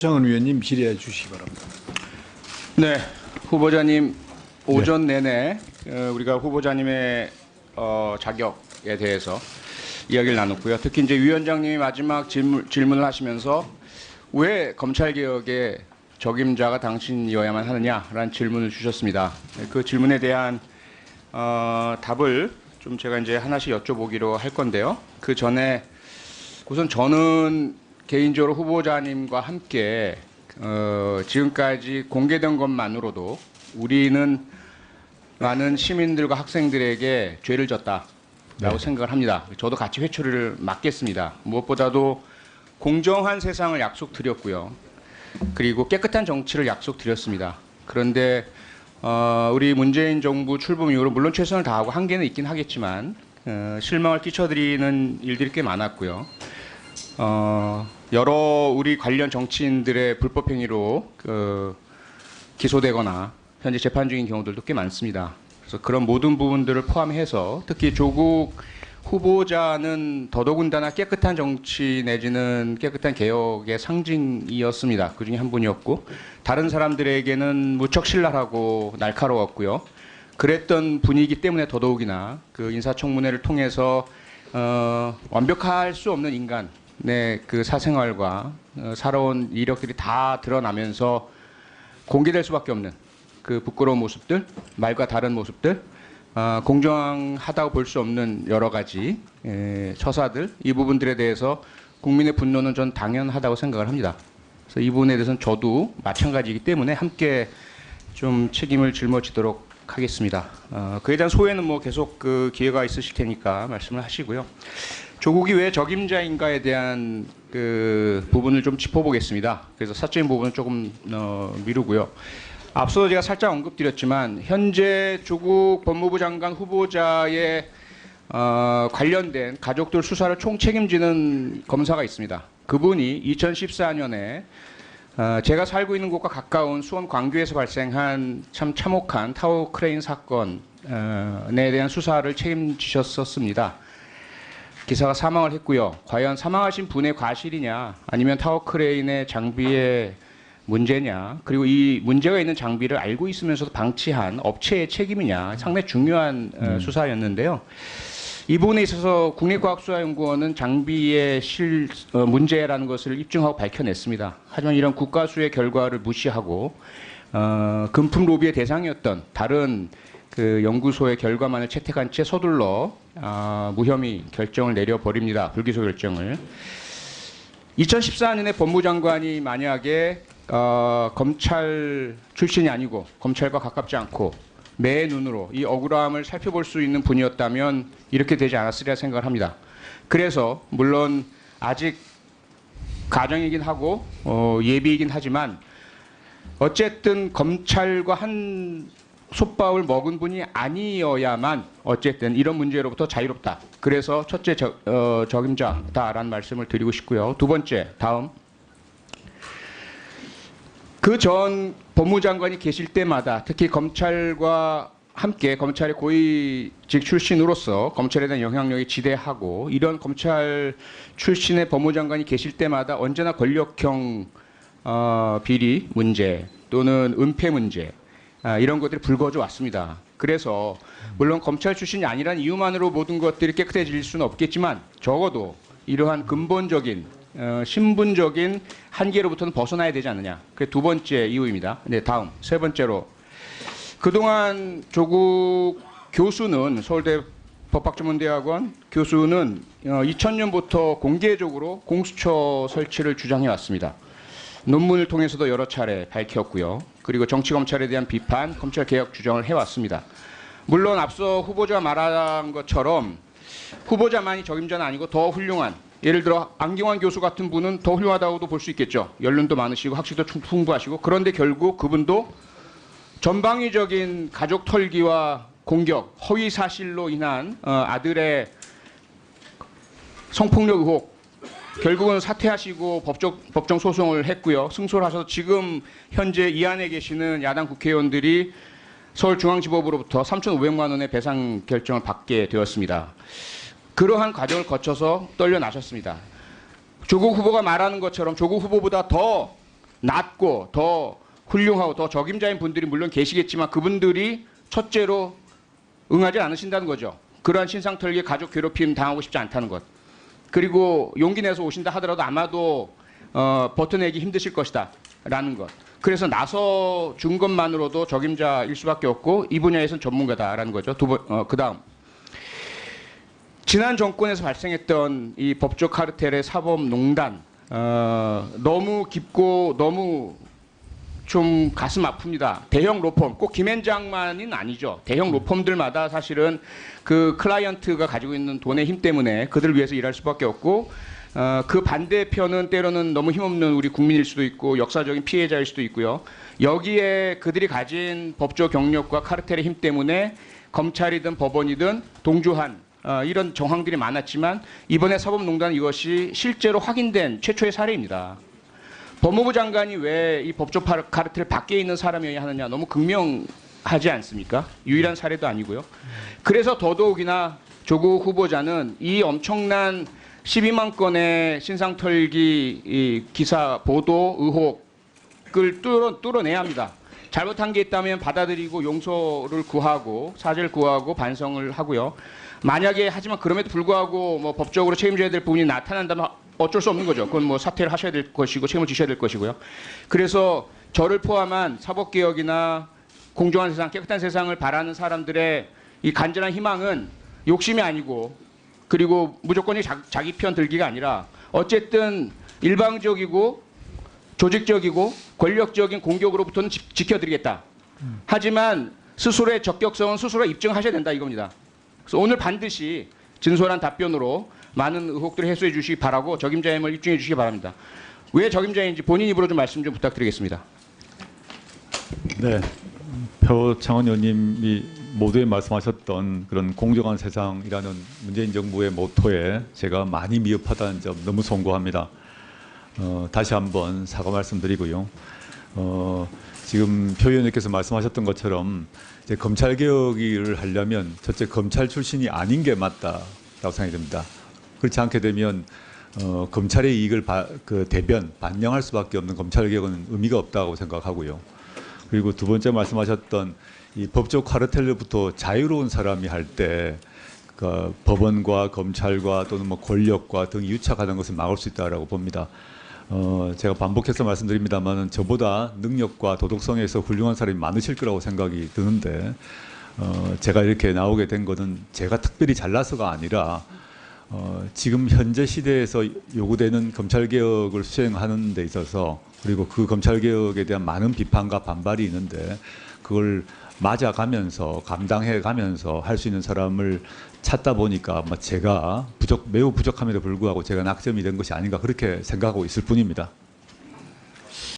장은 위원님 질의해 주시기 바랍니다. 네, 후보자님 오전 내내 우리가 후보자님의 자격에 대해서 이야기를 나눴고요. 특히 이제 위원장님이 마지막 질문을 하시면서 왜 검찰개혁의 적임자가 당신이어야만 하느냐라는 질문을 주셨습니다. 그 질문에 대한 답을 좀 제가 이제 하나씩 여쭤보기로 할 건데요. 그 전에 우선 저는 개인적으로 후보자님과 함께 지금까지 공개된 것만으로도 우리는 많은 시민들과 학생들에게 죄를 졌다라고 생각을 합니다. 저도 같이 회초리를 맞겠습니다. 무엇보다도 공정한 세상을 약속드렸고요. 그리고 깨끗한 정치를 약속드렸습니다. 그런데 우리 문재인 정부 출범 이후로 물론 최선을 다하고 한계는 있긴 하겠지만 실망을 끼쳐드리는 일들이 꽤 많았고요. 여러 우리 관련 정치인들의 불법 행위로 기소되거나 현재 재판 중인 경우들도 꽤 많습니다. 그래서 그런 모든 부분들을 포함해서 특히 조국 후보자는 더더군다나 깨끗한 정치 내지는 깨끗한 개혁의 상징이었습니다. 그중에 한 분이었고 다른 사람들에게는 무척 신랄하고 날카로웠고요. 그랬던 분이기 때문에 더더욱이나 그 인사청문회를 통해서 완벽할 수 없는 인간 그 사생활과 살아온 이력들이 다 드러나면서 공개될 수밖에 없는 그 부끄러운 모습들, 말과 다른 모습들, 공정하다고 볼 수 없는 여러 가지 처사들, 이 부분들에 대해서 국민의 분노는 전 당연하다고 생각을 합니다. 그래서 이 부분에 대해서는 저도 마찬가지이기 때문에 함께 좀 책임을 짊어지도록 하겠습니다. 그에 대한 소회는 뭐 계속 그 기회가 있으실 테니까 말씀을 하시고요. 조국이 왜 적임자인가에 대한 그 부분을 좀 짚어보겠습니다. 그래서 사적인 부분은 조금 미루고요. 앞서 제가 살짝 언급드렸지만 현재 조국 법무부 장관 후보자의 관련된 가족들 수사를 총책임지는 검사가 있습니다. 그분이 2014년에 제가 살고 있는 곳과 가까운 수원 광교에서 발생한 참 참혹한 타워 크레인 사건에 대한 수사를 책임지셨었습니다. 기사가 사망을 했고요. 과연 사망하신 분의 과실이냐 아니면 타워 크레인의 장비의 문제냐 그리고 이 문제가 있는 장비를 알고 있으면서도 방치한 업체의 책임이냐 상당히 중요한 수사였는데요. 이 부분에 있어서 국립과학수사연구원은 장비의 문제라는 것을 입증하고 밝혀냈습니다. 하지만 이런 국가수의 결과를 무시하고 금품 로비의 대상이었던 다른 그 연구소의 결과만을 채택한 채 서둘러 무혐의 결정을 내려버립니다. 불기소 결정을. 2014년에 법무장관이 만약에 검찰 출신이 아니고 검찰과 가깝지 않고 매 눈으로 이 억울함을 살펴볼 수 있는 분이었다면 이렇게 되지 않았으리라 생각을 합니다. 그래서 물론 아직 가정이긴 하고 예비이긴 하지만 어쨌든 검찰과 한 솥밥을 먹은 분이 아니어야만 어쨌든 이런 문제로부터 자유롭다. 그래서 첫째 적임자다라는 말씀을 드리고 싶고요. 두 번째, 다음. 그 전 법무장관이 계실 때마다 특히 검찰과 함께 검찰의 고위직 출신으로서 검찰에 대한 영향력이 지대하고 이런 검찰 출신의 법무장관이 계실 때마다 언제나 권력형 비리 문제 또는 은폐 문제 이런 것들이 불거져 왔습니다. 그래서 물론 검찰 출신이 아니란 이유만으로 모든 것들이 깨끗해질 수는 없겠지만 적어도 이러한 근본적인 신분적인 한계로부터는 벗어나야 되지 않느냐. 그게 두 번째 이유입니다. 네, 다음 세 번째로 그동안 조국 교수는 서울대 법학전문대학원 교수는 2000년부터 공개적으로 공수처 설치를 주장해 왔습니다. 논문을 통해서도 여러 차례 밝혔고요. 그리고 정치검찰에 대한 비판, 검찰개혁 주장을 해왔습니다. 물론 앞서 후보자가 말한 것처럼 후보자만이 적임자는 아니고 더 훌륭한 예를 들어 안경환 교수 같은 분은 더 훌륭하다고도 볼 수 있겠죠. 연륜도 많으시고 학식도 풍부하시고 그런데 결국 그분도 전방위적인 가족 털기와 공격, 허위 사실로 인한 아들의 성폭력 의혹 결국은 사퇴하시고 법정 소송을 했고요. 승소를 하셔서 지금 현재 이 안에 계시는 야당 국회의원들이 서울중앙지법으로부터 3,500만 원의 배상 결정을 받게 되었습니다. 그러한 과정을 거쳐서 떨려나셨습니다. 조국 후보가 말하는 것처럼 조국 후보보다 더 낫고 더 훌륭하고 더 적임자인 분들이 물론 계시겠지만 그분들이 첫째로 응하지 않으신다는 거죠. 그러한 신상털기 가족 괴롭힘 당하고 싶지 않다는 것. 그리고 용기 내서 오신다 하더라도 아마도 버텨내기 힘드실 것이다라는 것. 그래서 나서 준 것만으로도 적임자일 수밖에 없고 이 분야에서는 전문가다라는 거죠. 그다음 지난 정권에서 발생했던 이 법조 카르텔의 사법농단 너무 깊고 너무 좀 가슴 아픕니다. 대형 로펌, 꼭 김앤장만은 아니죠. 대형 로펌들마다 사실은 그 클라이언트가 가지고 있는 돈의 힘 때문에 그들을 위해서 일할 수밖에 없고 그 반대편은 때로는 너무 힘없는 우리 국민일 수도 있고 역사적인 피해자일 수도 있고요. 여기에 그들이 가진 법조 경력과 카르텔의 힘 때문에 검찰이든 법원이든 동조한 이런 정황들이 많았지만 이번에 사법농단 이것이 실제로 확인된 최초의 사례입니다. 법무부 장관이 왜 이 법조 카르텔 밖에 있는 사람이어야 하느냐 너무 극명하지 않습니까? 유일한 사례도 아니고요. 그래서 더더욱이나 조국 후보자는 이 엄청난 12만 건의 신상털기 이 기사 보도 의혹을 뚫어내야 합니다. 잘못한 게 있다면 받아들이고 용서를 구하고 사죄를 구하고 반성을 하고요. 만약에 하지만 그럼에도 불구하고 뭐 법적으로 책임져야 될 부분이 나타난다면 어쩔 수 없는 거죠. 그건 뭐 사퇴를 하셔야 될 것이고 책임을 지셔야 될 것이고요. 그래서 저를 포함한 사법개혁이나 공정한 세상, 깨끗한 세상을 바라는 사람들의 이 간절한 희망은 욕심이 아니고 그리고 무조건이 자기 편 들기가 아니라 어쨌든 일방적이고 조직적이고 권력적인 공격으로부터는 지켜드리겠다. 하지만 스스로의 적격성은 스스로 입증하셔야 된다 이겁니다. 그래서 오늘 반드시 진솔한 답변으로 많은 의혹들을 해소해 주시기 바라고 적임자임을 입증해 주시기 바랍니다. 왜 적임자인지 본인 입으로 좀 말씀 좀 부탁드리겠습니다. 네, 표창원 의원님이 모두에 말씀하셨던 그런 공정한 세상이라는 문재인 정부의 모토에 제가 많이 미흡하다는 점 너무 송구합니다. 다시 한번 사과 말씀드리고요. 지금 표 의원님께서 말씀하셨던 것처럼 이제 검찰 개혁을 하려면 첫째 검찰 출신이 아닌 게 맞다라고 생각이 듭니다. 그렇지 않게 되면 검찰의 이익을 반영할 수밖에 없는 검찰 개혁은 의미가 없다고 생각하고요. 그리고 두 번째 말씀하셨던 이 법적 카르텔로부터 자유로운 사람이 할 때 그 법원과 검찰과 또는 뭐 권력과 등이 유착하는 것을 막을 수 있다라고 봅니다. 제가 반복해서 말씀드립니다만 저보다 능력과 도덕성에서 훌륭한 사람이 많으실 거라고 생각이 드는데 제가 이렇게 나오게 된 것은 제가 특별히 잘나서가 아니라 지금 현재 시대에서 요구되는 검찰개혁을 수행하는 데 있어서 그리고 그 검찰개혁에 대한 많은 비판과 반발이 있는데 그걸 맞아가면서 감당해가면서 할 수 있는 사람을 찾다 보니까 아마 제가 매우 부족함에도 불구하고 제가 낙점이 된 것이 아닌가 그렇게 생각하고 있을 뿐입니다.